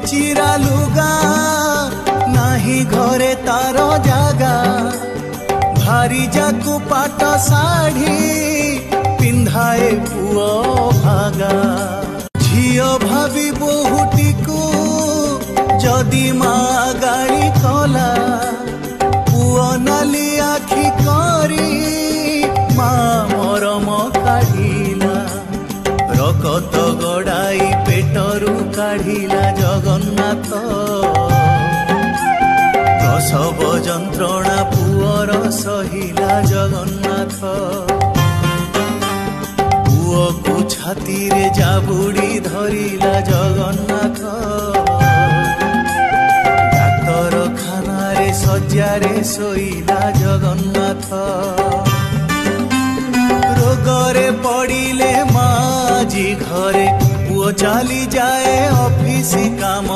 चिरा लुगा नाही घरे तार जागा भारी जाकू पाट साड़ी पिंधाए पुओ भागा झियो भावी बहुटी को जदि माँ गाड़ी कला पुओ नाली आखि करी माँ मरम काढ़िला रकत गड़ाई पेटरू काढ़िला जगन्नाथ प्रसव जंत्रणा पुअर सहिला जगन्नाथ पुओ को छाती रे जाबुड़ी धरिला जगन्नाथ डाक्तरखाना रे शय्यारे शोइला जगन्नाथ रोगरे पड़िले माँ जी घरे पुओ चली जाए ऑफिस काम।